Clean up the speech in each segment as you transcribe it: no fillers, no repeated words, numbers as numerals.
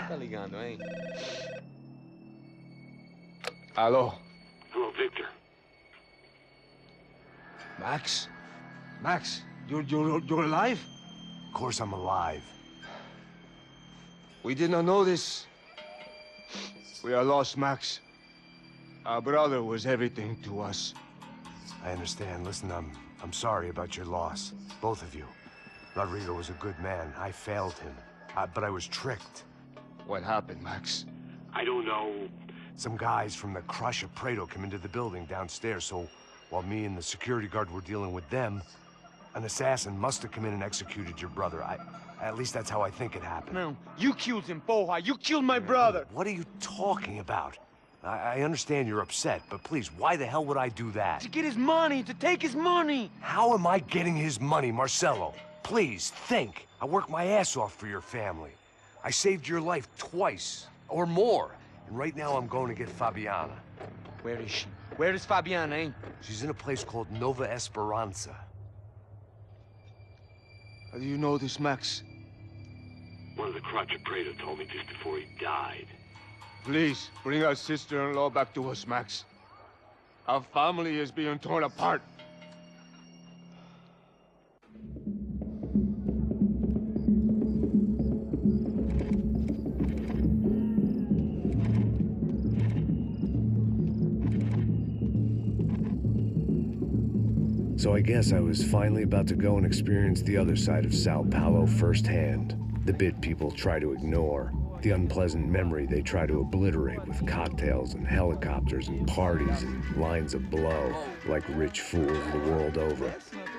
Tá ligando, hein? Alô? Hello, Victor. Max? Max, you're alive? Of course I'm alive. We did not know this. We are lost, Max. Our brother was everything to us. I understand. Listen, I'm sorry about your loss. Both of you. Rodrigo was a good man. I failed him. But I was tricked. What happened, Max? I don't know. Some guys from the Crush of Prado came into the building downstairs, so while me and the security guard were dealing with them, an assassin must have come in and executed your brother. At least that's how I think it happened. No, you killed him, porra. You killed my brother. What are you talking about? I understand you're upset, but please, why the hell would I do that? To get his money, to take his money. How am I getting his money, Marcelo? Please, think. I worked my ass off for your family. I saved your life twice, or more. And right now I'm going to get Fabiana. Where is she? Where is Fabiana, eh? She's in a place called Nova Esperanza. How do you know this, Max? One of the Crotch of Prado told me just before he died. Please, bring our sister-in-law back to us, Max. Our family is being torn apart. So I guess I was finally about to go and experience the other side of Sao Paulo firsthand. The bit people try to ignore. The unpleasant memory they try to obliterate with cocktails and helicopters and parties and lines of blow, like rich fools the world over.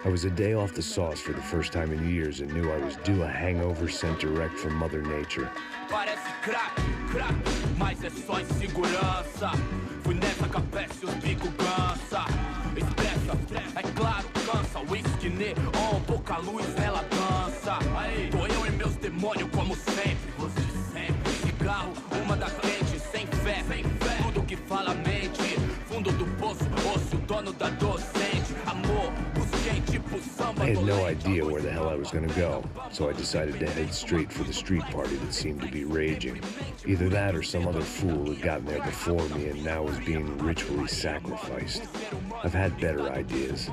I was a day off the sauce for the first time in years and knew I was due a hangover sent direct from Mother Nature. Parece crack, mas é só insegurança. Fui nessa capeste, os bico cansa. Estressa, é claro, cansa. Whisky neon, pouca luz, ela dança. Tô eu e meus demônios como sempre. Você sempre. Cigarro, uma da frente, sem fé. Tudo que fala mente. Fundo do poço, osso, dono da docente. Amor, busquei tipo samba. I had no idea where the hell I was gonna go, so I decided to head straight for the street party that seemed to be raging. Either that or some other fool had gotten there before me and now was being ritually sacrificed. I've had better ideas,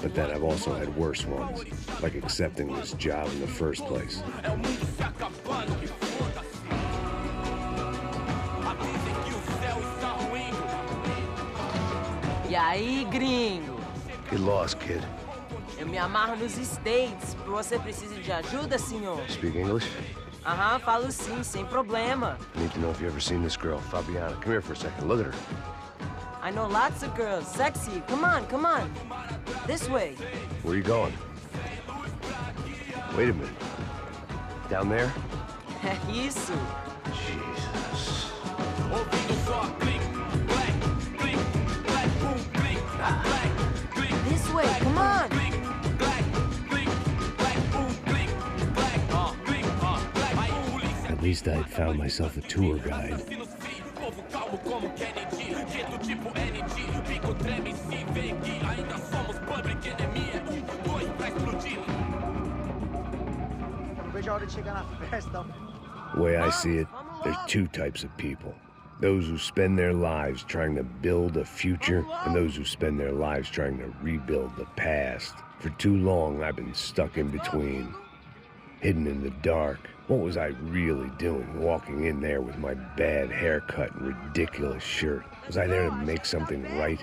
but then I've also had worse ones, like accepting this job in the first place. E aí, gringo? Get lost, kid. Eu me amarro nos States. Você precisa de ajuda, senhor? Speak English? Aham, falo sim, sem problema. I need to know if you've ever seen this girl, Fabiana. Come here for a second. Look at her. I know lots of girls. Sexy. Come on, come on. This way. Where are you going? Wait a minute. Down there? Isso. Jesus. This way, come on. At least I had found myself a tour guide. The way I see it, there's two types of people. Those who spend their lives trying to build a future, and those who spend their lives trying to rebuild the past. For too long, I've been stuck in between. Hidden in the dark. What was I really doing, walking in there with my bad haircut and ridiculous shirt? Was I there to make something right?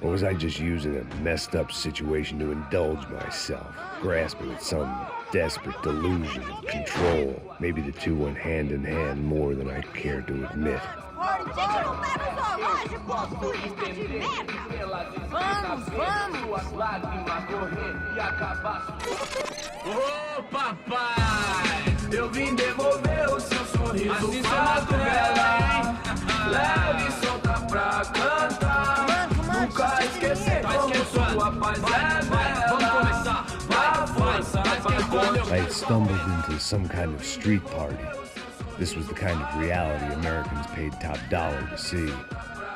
Or was I just using a messed up situation to indulge myself, grasping at some desperate delusion of control? Maybe the two went hand in hand more than I cared to admit. Vamos, vamos! Ô papai, eu vim devolver o seu sorriso pra tela. Leve e solta pra cantar. Nunca esquecer como sua paz é bela. Vamos começar, I had stumbled into some kind of street party. This was the kind of reality Americans paid top dollar to see.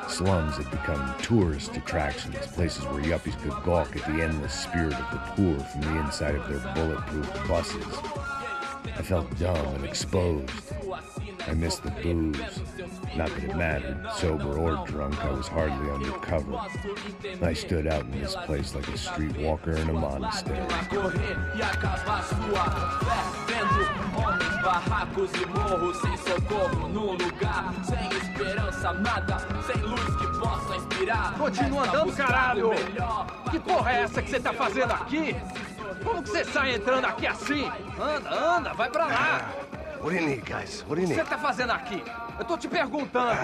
Slums had become tourist attractions, places where yuppies could gawk at the endless spirit of the poor from the inside of their bulletproof buses. I felt dumb and exposed. I missed the booze. Not that it mattered. Sober or drunk, I was hardly undercover. I stood out in this place like a streetwalker in a monastery. Barracos e morros sem socorro num lugar sem esperança, nada, sem luz que possa inspirar. Continua andando, caralho! Que porra é essa que você tá fazendo aqui? Como que você sai entrando aqui assim? Anda, anda, vai pra lá! What do you need, guys? What do you O que need? você tá fazendo aqui? Eu tô te perguntando.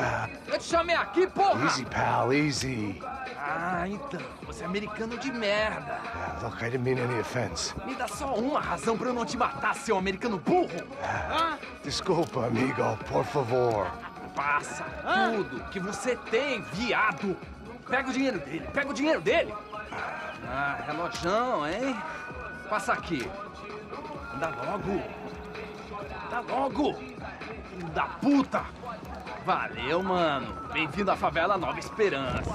Eu te chamei aqui, porra! Easy, pal, easy. Ah, então, você é americano de merda. Look, I didn't mean any offense. Me dá só uma razão pra eu não te matar, seu americano burro. Desculpa, amigo, por favor. Passa tudo que você tem, viado. Pega o dinheiro dele, pega o dinheiro dele. Ah, relojão, hein? Passa aqui. Dá logo. Dá logo. Filho da puta. Valeu, mano. Bem-vindo à favela Nova Esperança.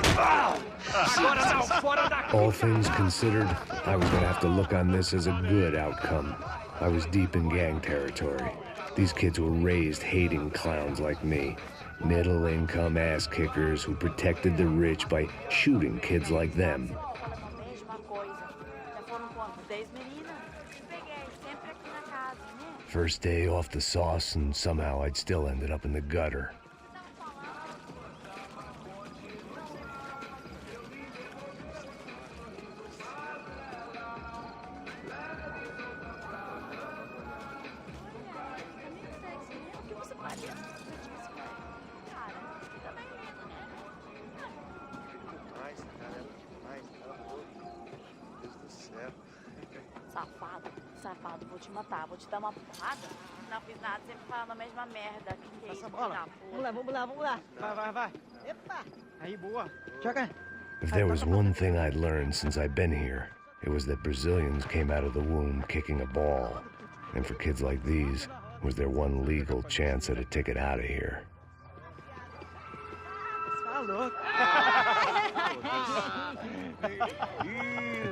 Agora não, fora daqui. All things considered, I was gonna have to look on this as a good outcome. I was deep in gang territory. These kids were raised hating clowns like me. Middle-income ass-kickers who protected the rich by shooting kids like them. Mesma coisa. Já foram quantas? 10 meninas? Te peguei, sempre aqui na casa, né? First day off the sauce, and somehow I'd still ended up in the gutter. Safado, safado, vou te matar, vou te dar uma porrada. Não fiz nada, sempre falando a mesma merda. Que é isso, filho da puta. Vamos lá. Vai. Epa! Aí, boa. Joga. If there was one thing I'd learned since I'd been here, it was that Brazilians came out of the womb kicking a ball. And for kids like these, it was their one legal chance at a ticket out of here. Falou.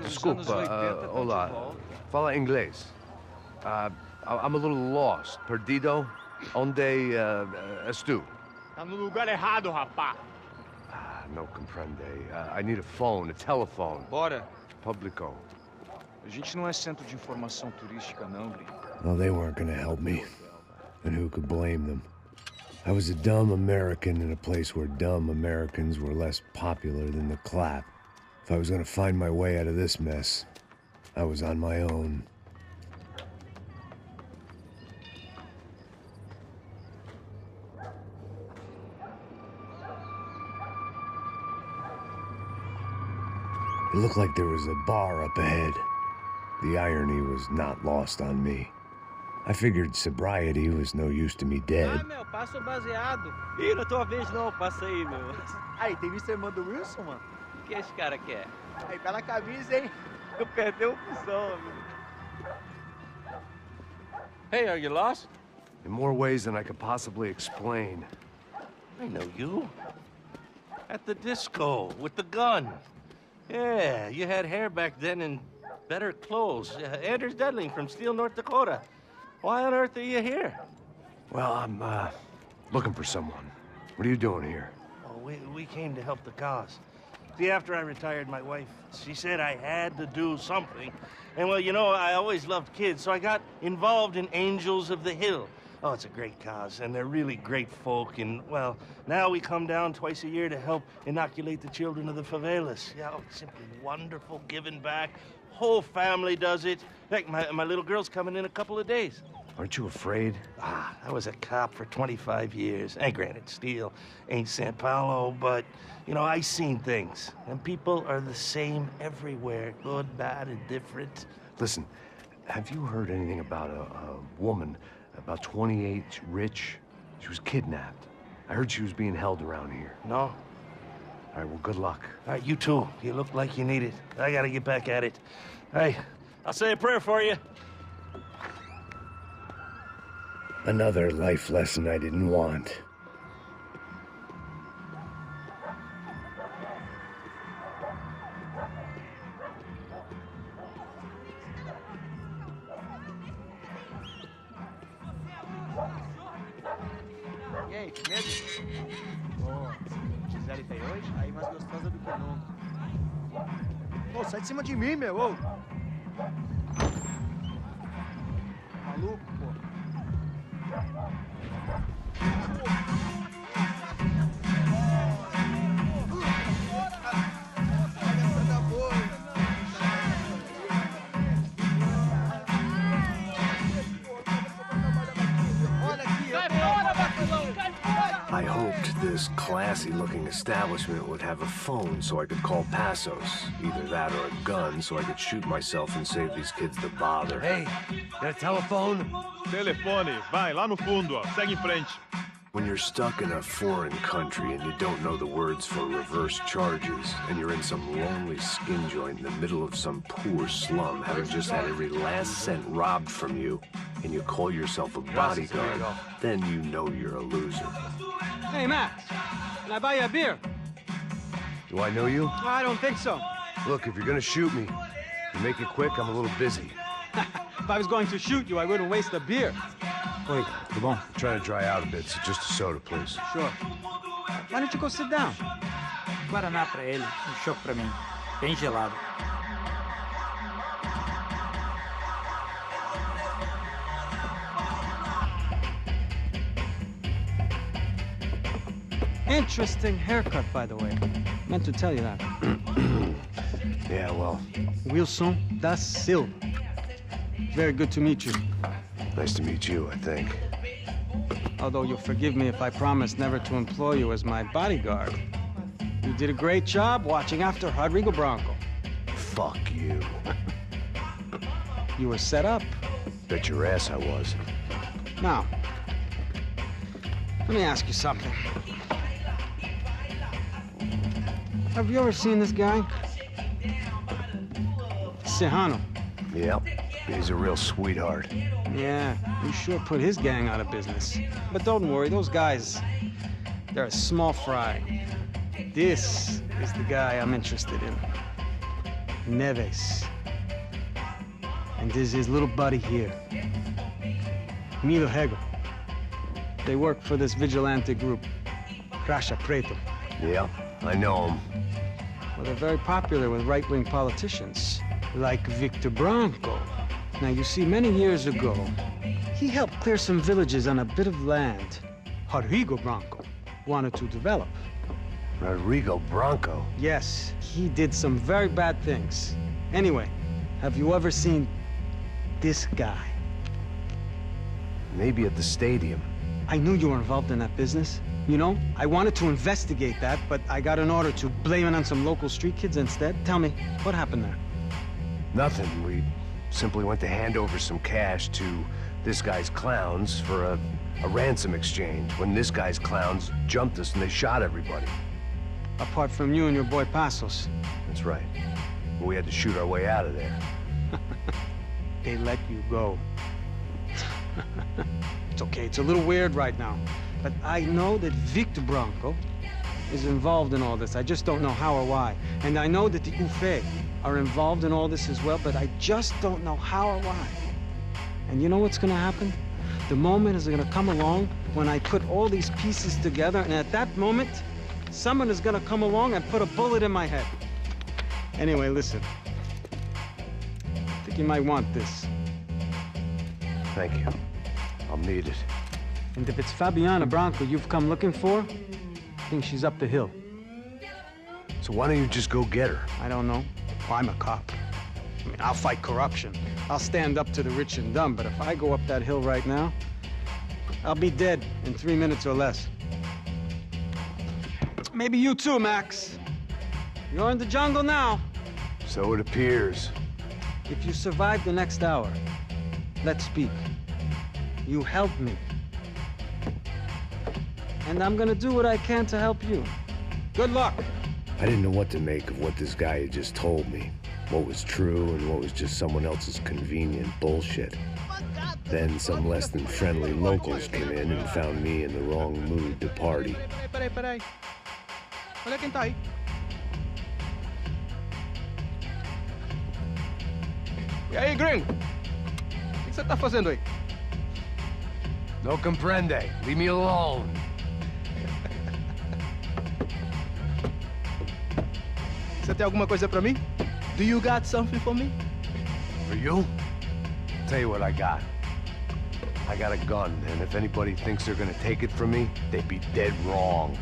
Desculpa, olá. Fala inglês. I'm a little lost. Perdido? Onde és tu? Tá no lugar errado, rapá. No comprende. I need a phone, a telephone. Bora. Publico. A gente não é centro de informação turística, não, gringo. Well, they weren't gonna help me. And who could blame them? I was a dumb American in a place where dumb Americans were less popular than the clap. If I was gonna find my way out of this mess, I was on my own. It looked like there was a bar up ahead. The irony was not lost on me. I figured sobriety was no use to me dead. Meu, passa o baseado. Ih, não é tua vez não, passa aí, meu. Aí, tem visto a irmã do Wilson, mano? O que esse cara quer? Aí, bela camisa, hein? Eu perdeu o cuzão, amigo. Hey, are you lost? In more ways than I could possibly explain. I know you. At the disco, with the gun. Yeah, you had hair back then and better clothes. Anders Dudling from Steele, North Dakota. Why on earth are you here? Well, I'm looking for someone. What are you doing here? Oh, we came to help the cause. See, after I retired, my wife, she said I had to do something. And, well, you know, I always loved kids, so I got involved in Angels of the Hill. Oh, it's a great cause, and they're really great folk. And, well, now we come down twice a year to help inoculate the children of the favelas. Yeah, oh, it's simply wonderful giving back. Whole family does it. In fact, my little girl's coming in a couple of days. Aren't you afraid? I was a cop for 25 years. And granted, Steele ain't San Paulo, but, you know, I seen things. And people are the same everywhere, good, bad, and different. Listen, have you heard anything about a woman, about 28, rich? She was kidnapped. I heard she was being held around here. No? All right, well, good luck. All right, you too. You look like you need it. I gotta get back at it. Hey, I'll say a prayer for you. Another life lesson I didn't want. hein? Medo? Ó, se Gisele tem hoje, aí mais gostosa do que nunca. Ô, sai de cima de mim, meu, ô! Maluco, pô. I hoped this classy-looking establishment would have a phone so I could call Passos. Either that or a gun so I could shoot myself and save these kids the bother. Hey, got a telephone? Telefone, vai, lá no fundo, ó. Segue em frente. When you're stuck in a foreign country and you don't know the words for reverse charges, and you're in some lonely skin joint in the middle of some poor slum, having just had every last cent robbed from you, and you call yourself a bodyguard, then you know you're a loser. Hey, Max, can I buy you a beer? Do I know you? I don't think so. Look, if you're gonna shoot me, you make it quick, I'm a little busy. If I was going to shoot you, I wouldn't waste a beer. Oi, tudo bom? I'm trying to dry out a bit, so just a soda, please. Sure. Why don't you go sit down? Guaraná pra ele, chopp pra mim. Bem gelado. Interesting haircut, by the way. Meant to tell you that. Yeah, well, Wilson da Silva. Very good to meet you. nice to meet you, I think. Although you'll forgive me if I promise never to employ you as my bodyguard. You did a great job watching after Rodrigo Branco. Fuck you. You were set up. Bet your ass I was. Now, let me ask you something. Have you ever seen this guy? Serrano. Yep, he's a real sweetheart. Yeah, you sure put his gang out of business. But don't worry, those guys, they're a small fry. This is the guy I'm interested in. Neves. And this is his little buddy here. Milo Hegel. They work for this vigilante group, Crasha Preto. Yeah, I know him. Well, they're very popular with right-wing politicians, like Victor Branco. Now, you see, many years ago, he helped clear some villages on a bit of land Rodrigo Branco wanted to develop. Rodrigo Branco? Yes, he did some very bad things. Anyway, have you ever seen this guy? Maybe at the stadium. I knew you were involved in that business. You know, I wanted to investigate that, but I got an order to blame it on some local street kids instead. Tell me, what happened there? Nothing. We simply went to hand over some cash to this guy's clowns for a ransom exchange when this guy's clowns jumped us and they shot everybody. Apart from you and your boy Passos. That's right. We had to shoot our way out of there. They let you go. It's okay, it's a little weird right now. But I know that Victor Branco is involved in all this. I just don't know how or why. And I know that the ÖFFNEN are involved in all this as well, but I just don't know how or why. And you know what's gonna happen? The moment is gonna come along when I put all these pieces together, and at that moment, someone is gonna come along and put a bullet in my head. Anyway, listen. I think you might want this. Thank you. I'll need it. And if it's Fabiana Branco you've come looking for, I think she's up the hill. So why don't you just go get her? I don't know. Well, I'm a cop. I mean, I'll fight corruption. I'll stand up to the rich and dumb, but if I go up that hill right now, I'll be dead in 3 minutes or less. Maybe you too, Max. You're in the jungle now. So it appears. If you survive the next hour, let's speak. You help me. And I'm gonna do what I can to help you. Good luck. I didn't know what to make of what this guy had just told me. What was true and what was just someone else's convenient bullshit. Then some less than friendly locals came in and found me in the wrong mood to party. Peraí. Olha quem tá aí. E aí, gringo? O que você tá fazendo aí? No comprende. Leave me alone. tem alguma coisa pra mim? Do you got something for me? For you? Tell you what I got. I got a gun, and if anybody thinks they're gonna take it from me, they'd be dead wrong.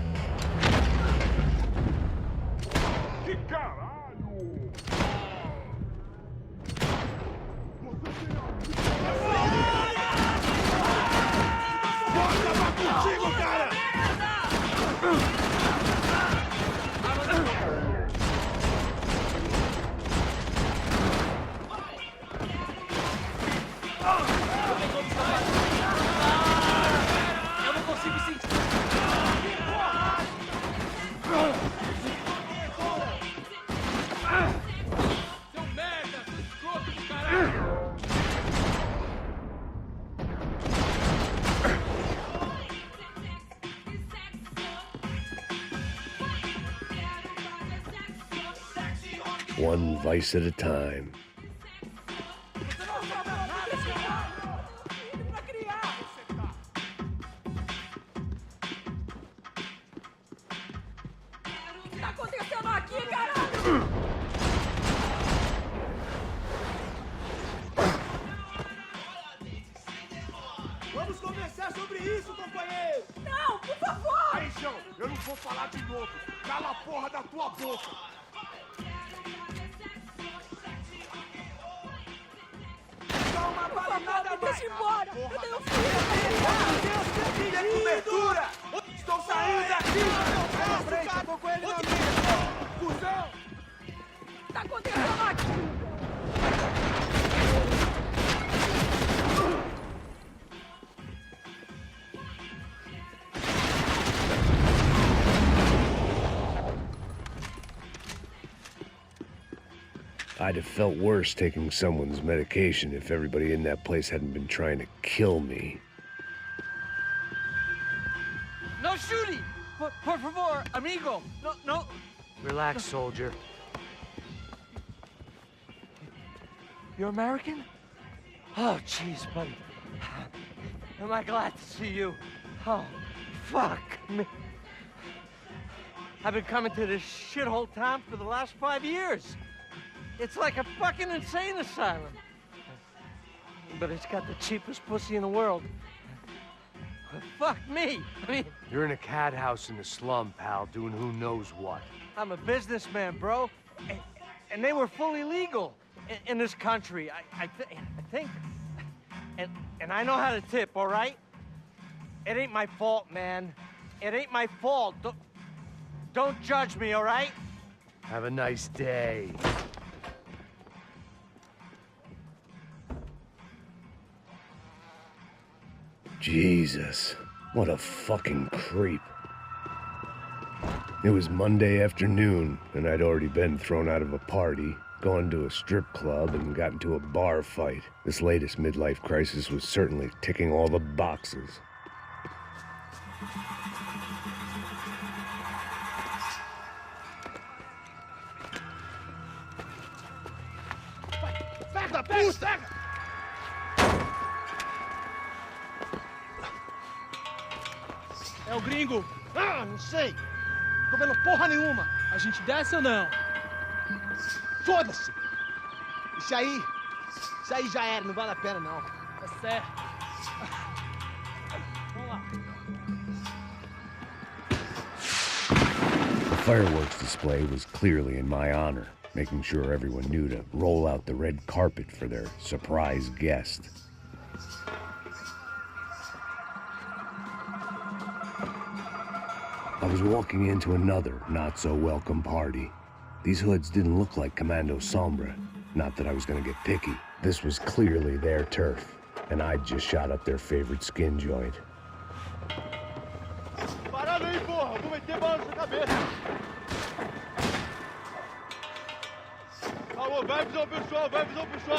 One vice at a time. O que tá acontecendo aqui, caralho? Vamos conversar sobre isso, companheiro! Não, por favor! Aí, João, eu não vou falar de novo. Cala a porra da tua boca! Por favor, me deixa embora! Eu tenho filho! Minha cobertura! Estou saindo daqui! Na frente, eu tô com ele na mira! Cusão! O que tá acontecendo aqui? I'd have felt worse taking someone's medication if everybody in that place hadn't been trying to kill me. No shooting! Por favor, amigo! No! Relax, soldier. You're American? Oh, jeez, buddy. Am I glad to see you? Oh, fuck me. I've been coming to this shithole town for the last 5 years. It's like a fucking insane asylum. But it's got the cheapest pussy in the world. Fuck me. I mean, You're in a cat house in the slum, pal, doing who knows what. I'm a businessman, bro. And they were fully legal in this country. I think. And I know how to tip, all right? It ain't my fault, man. It ain't my fault. Don't judge me, all right? Have a nice day. Jesus, what a fucking creep. It was Monday afternoon, and I'd already been thrown out of a party, gone to a strip club, and got into a bar fight. This latest midlife crisis was certainly ticking all the boxes. Pega, puta! É o gringo. Ah, não sei. Tô vendo porra nenhuma. A gente desce ou não? Foda-se. Isso aí já era, não vale a pena não. Tá certo. Vamos lá. The fireworks display was clearly in my honor, making sure everyone knew to roll out the red carpet for their surprise guest. I was walking into another not-so-welcome party. These hoods didn't look like Commando Sombra. Not that I was gonna get picky. This was clearly their turf, and I'd just shot up their favorite skin joint. Parado aí, porra! Eu vou meter bala na sua cabeça! Alô, vai avisar o pessoal, vai avisar o pessoal!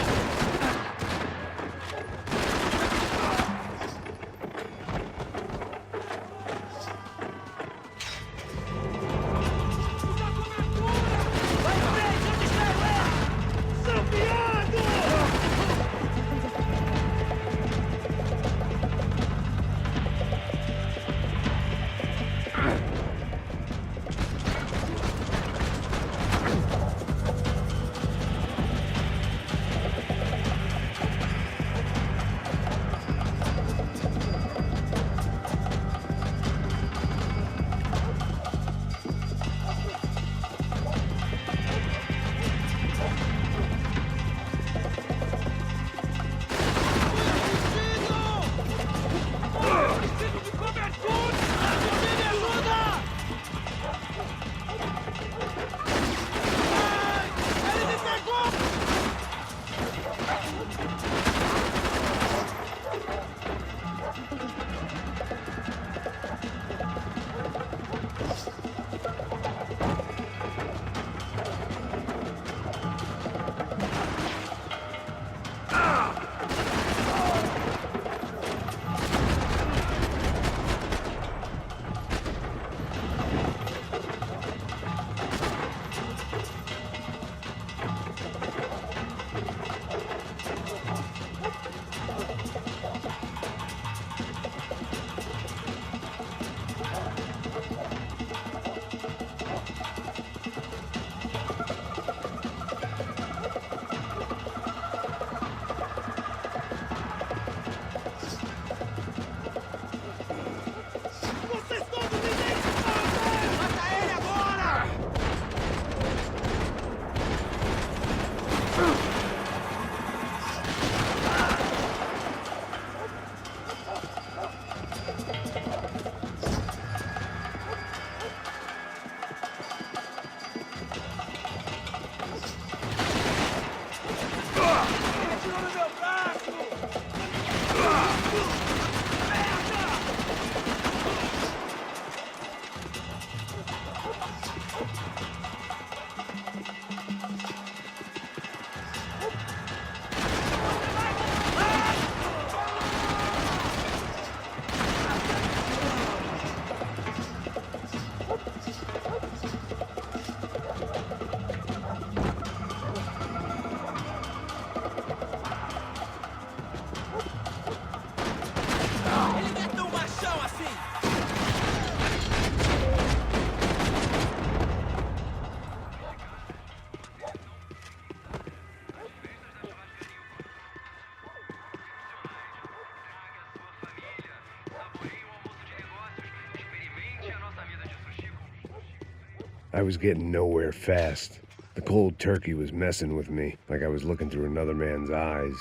I was getting nowhere fast. The cold turkey was messing with me, like I was looking through another man's eyes.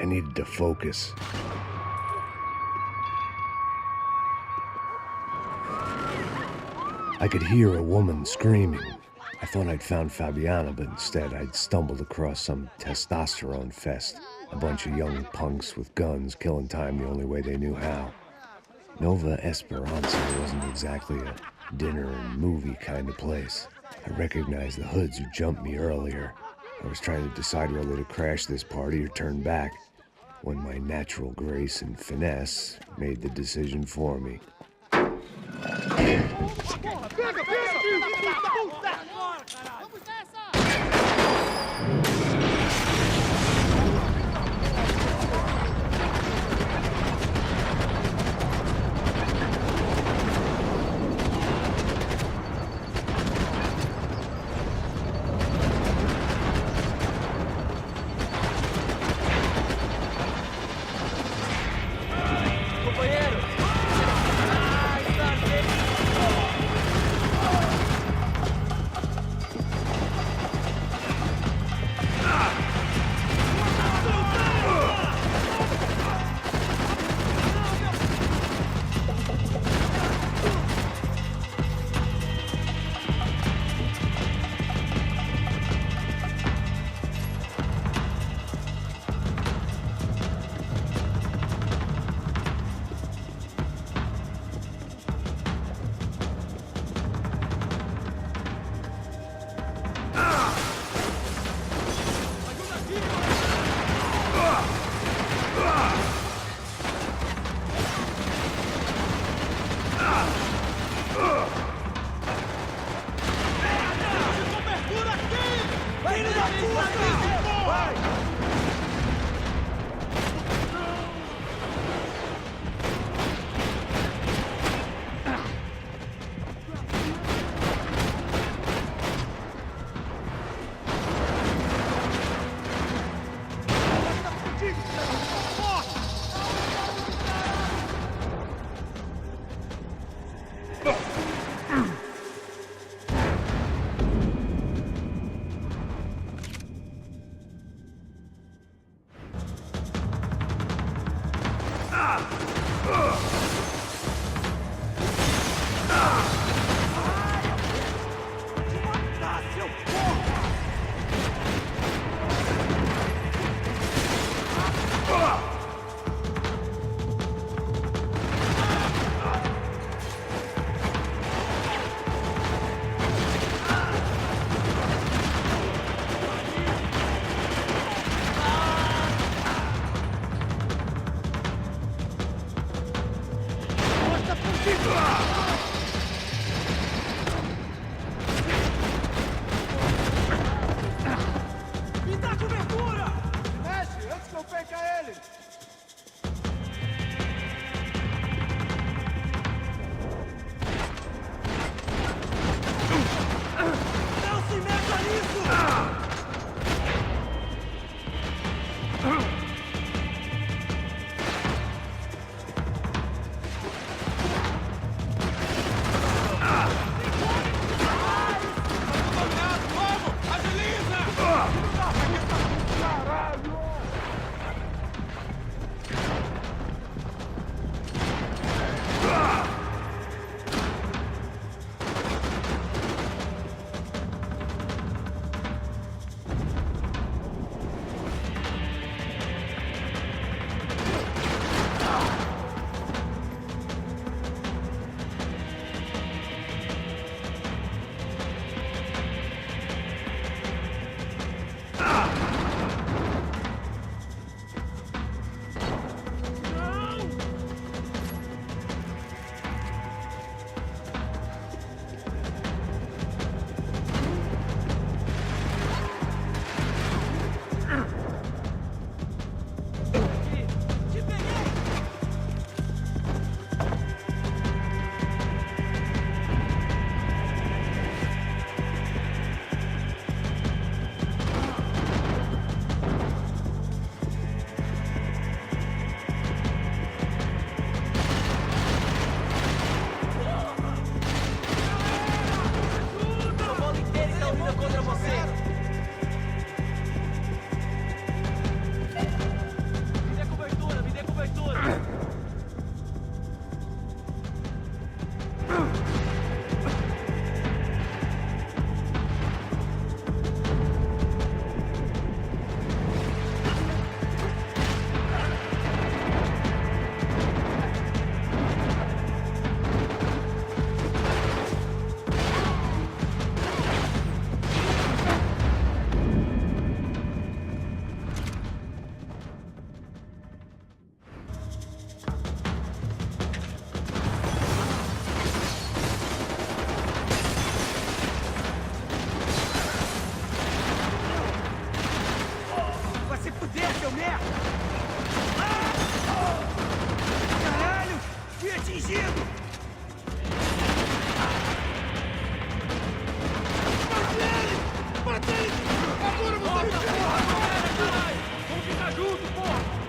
I needed to focus. I could hear a woman screaming. I thought I'd found Fabiana, but instead I'd stumbled across some testosterone fest. A bunch of young punks with guns killing time the only way they knew how. Nova Esperanza wasn't exactly a dinner and movie kind of place. I recognized the hoods who jumped me earlier. I was trying to decide whether to crash this party or turn back, when my natural grace and finesse made the decision for me. atingido! Mate ele! Agora você me ferra! Vamos ficar juntos, porra!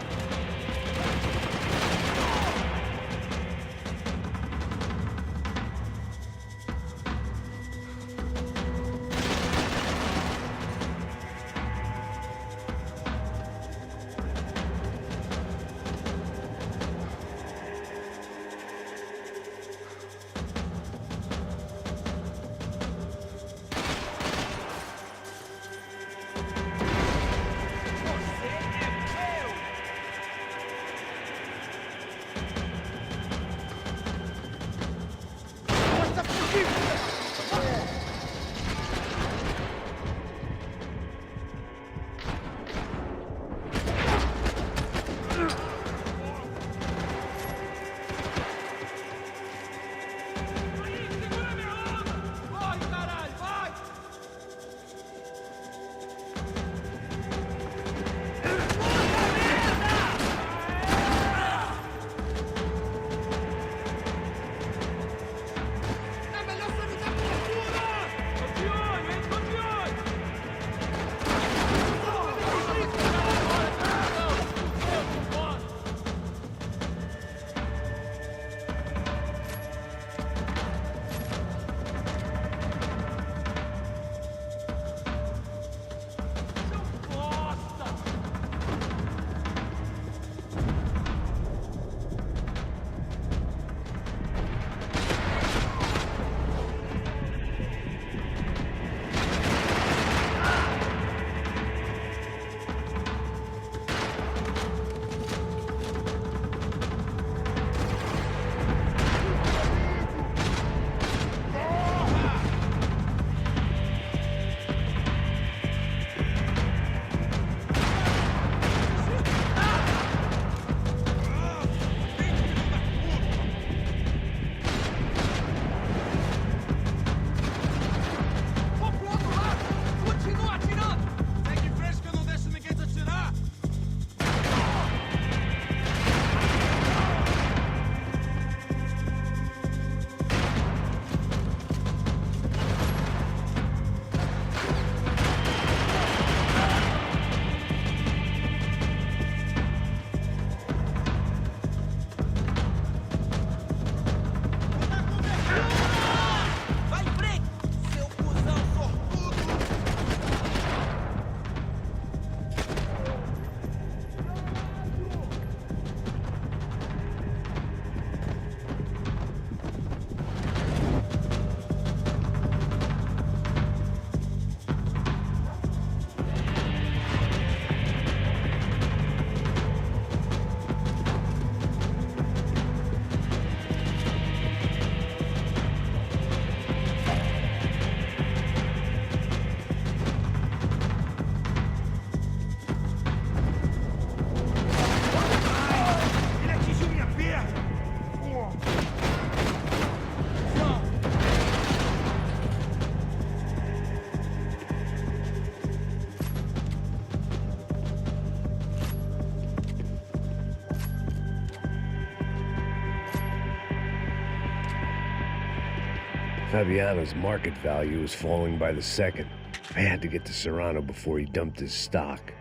Fabiano's market value was falling by the second. I had to get to Serrano before he dumped his stock.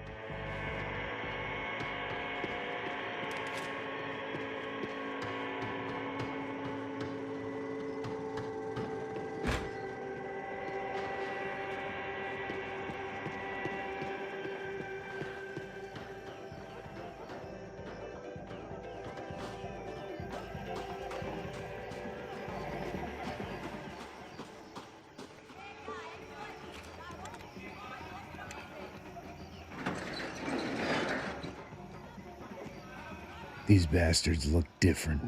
These bastards looked different,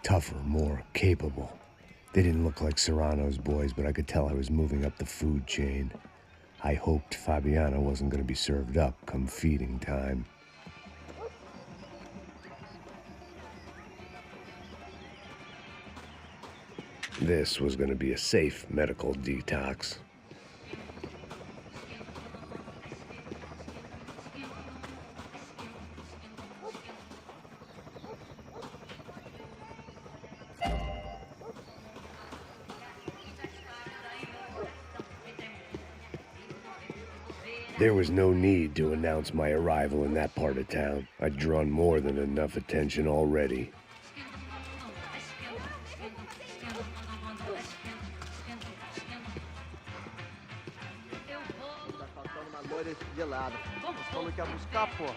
tougher, more capable. They didn't look like Serrano's boys, but I could tell I was moving up the food chain. I hoped Fabiano wasn't going to be served up come feeding time. This was going to be a safe medical detox. There was no need to announce my arrival in that part of town. I'd drawn more than enough attention already. Tá faltando uma loira gelada. Você falou que ia buscar, porra.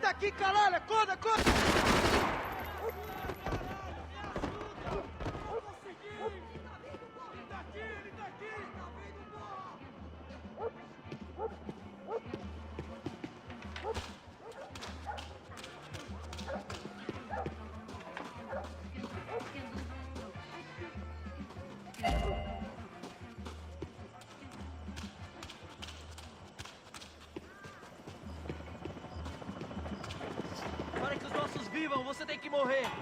Aqui, caralho, acorda, acorda!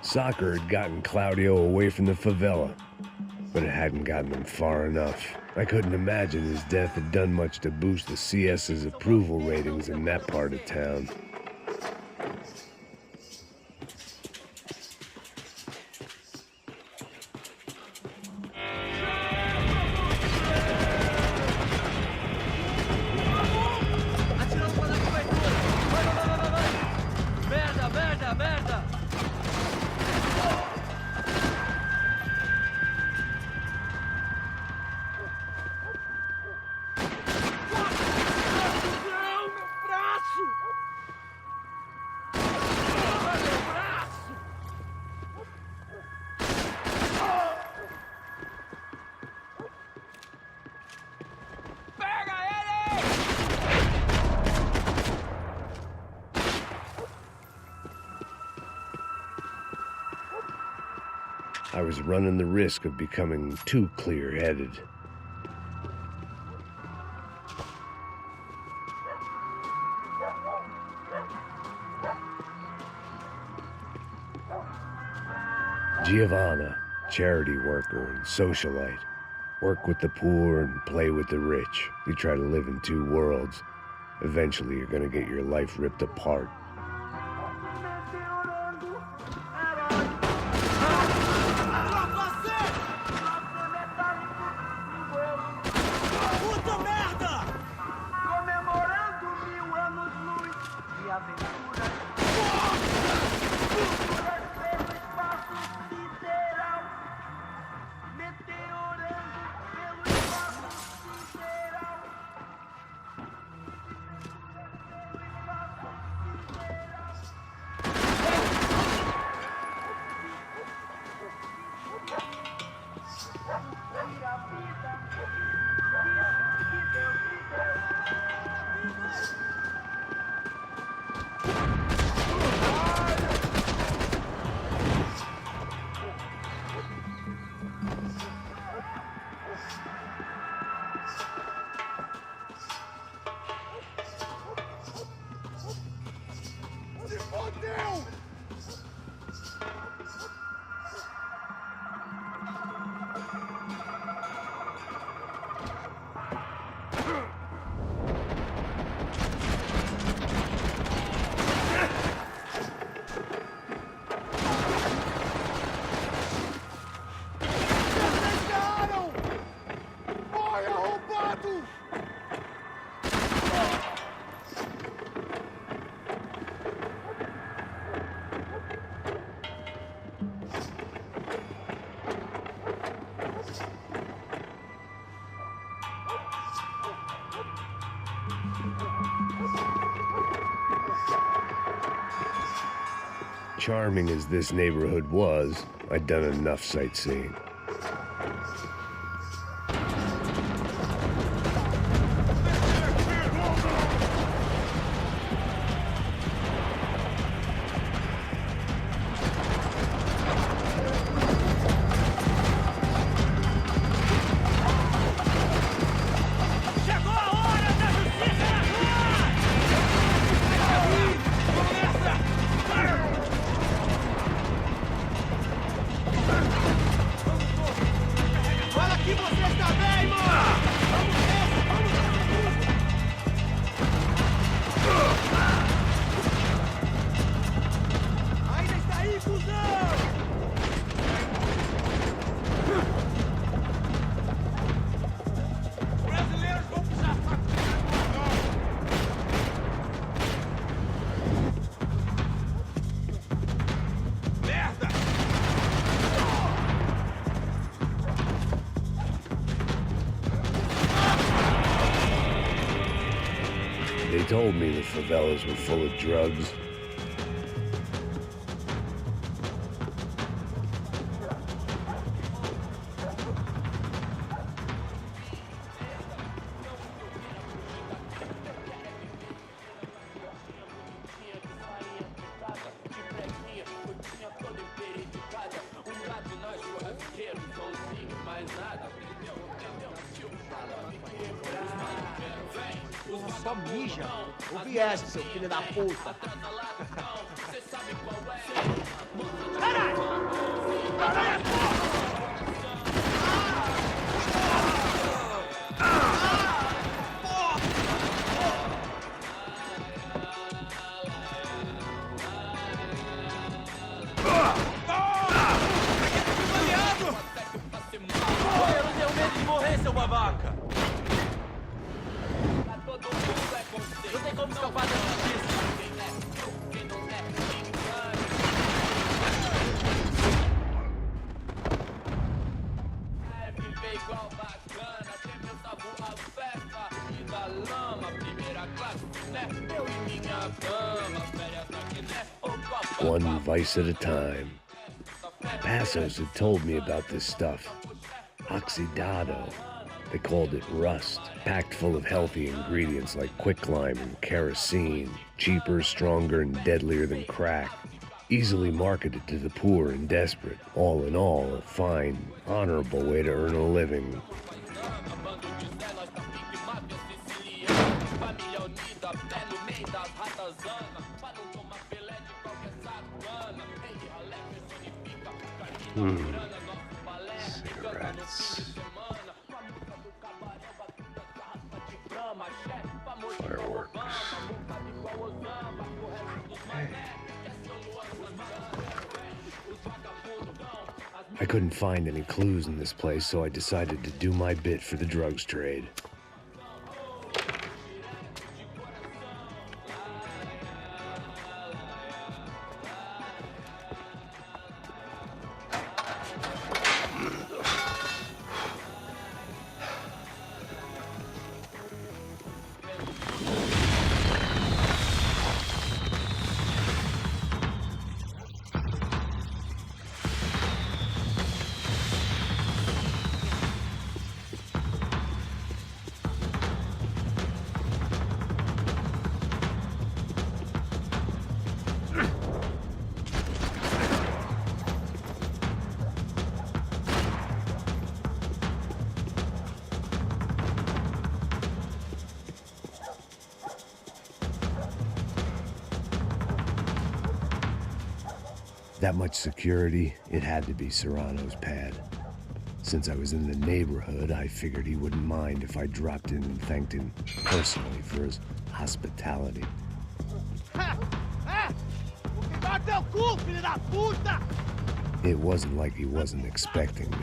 Soccer had gotten Claudio away from the favela, but it hadn't gotten him far enough. I couldn't imagine his death had done much to boost the CS's approval ratings in that part of town. I was running the risk of becoming too clear-headed. Giovanna, charity worker and socialite. Work with the poor and play with the rich. You try to live in two worlds. Eventually you're gonna get your life ripped apart. charming as this neighborhood was, I'd done enough sightseeing. They told me the favelas were full of drugs. Só mija. Ouvi essa, seu filho da puta. Eu não tenho medo de morrer, seu babaca! Não tem como escapar da justiça! One vice at a time. Passos had told me about this stuff. Oxidado. They called it rust, packed full of healthy ingredients like quicklime and kerosene, cheaper, stronger, and deadlier than crack. Easily marketed to the poor and desperate. All in all, a fine, honorable way to earn a living. Cigarettes. Fireworks. I couldn't find any clues in this place, so I decided to do my bit for the drugs trade. That much security, it had to be Serrano's pad. Since I was in the neighborhood, I figured he wouldn't mind if I dropped in and thanked him personally for his hospitality. It wasn't like he wasn't expecting me.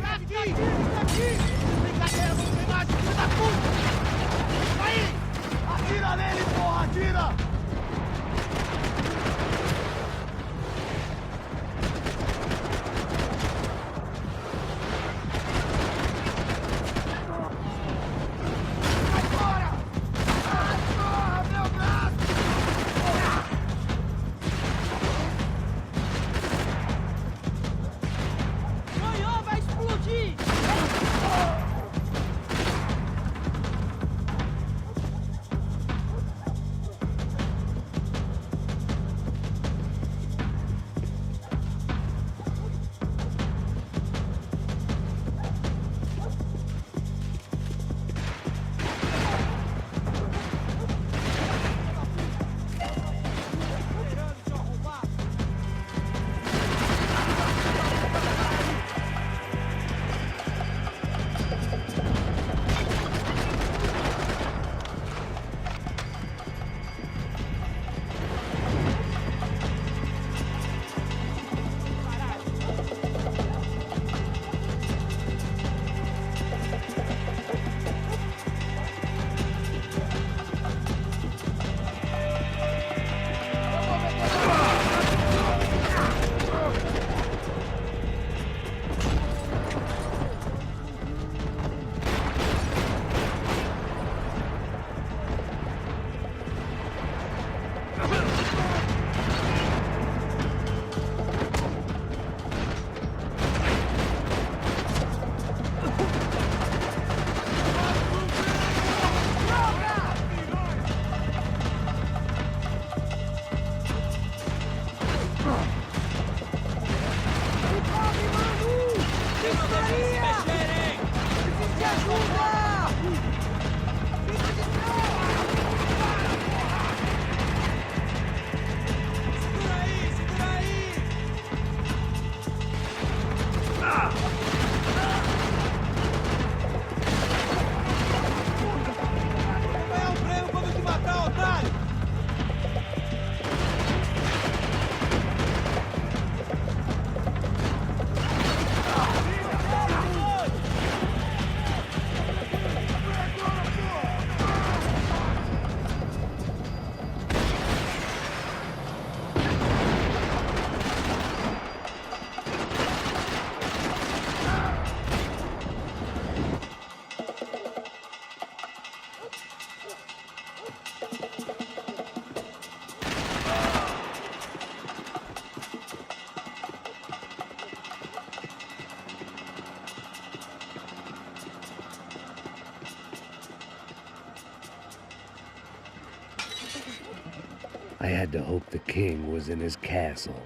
I had to hope the king was in his castle.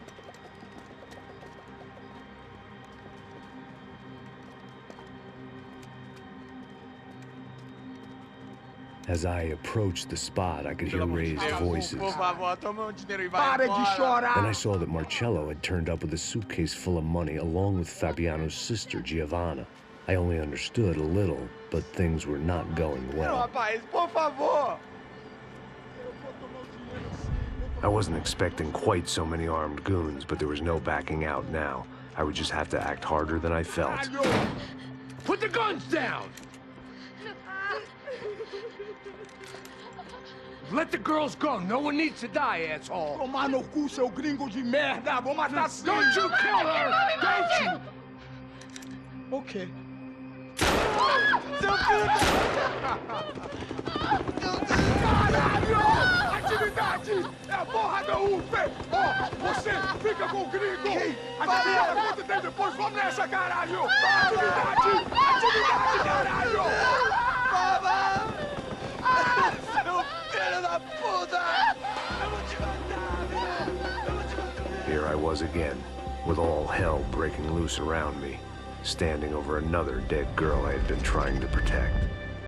As I approached the spot, I could hear raised voices. Then I saw that Marcello had turned up with a suitcase full of money along with Fabiano's sister, Giovanna. I only understood a little, but things were not going well. I wasn't expecting quite so many armed goons, but there was no backing out now. I would just have to act harder than I felt. Put the guns down! Let the girls go. No one needs to die, asshole. Tomar no cu, seu gringo de merda. Vou matar sim. Don't you kill her! Don't you! Ok. Caralho! Atividade! É a porra da UFE! Ó, você fica com o gringo! Atividade quanto tem depois, vamos nessa, caralho! Atividade! Atividade, caralho! Baba! Seu filho da puta! Eu vou te matar, eu vou te matar! Here I was again, with all hell breaking loose around me, standing over another dead girl I had been trying to protect.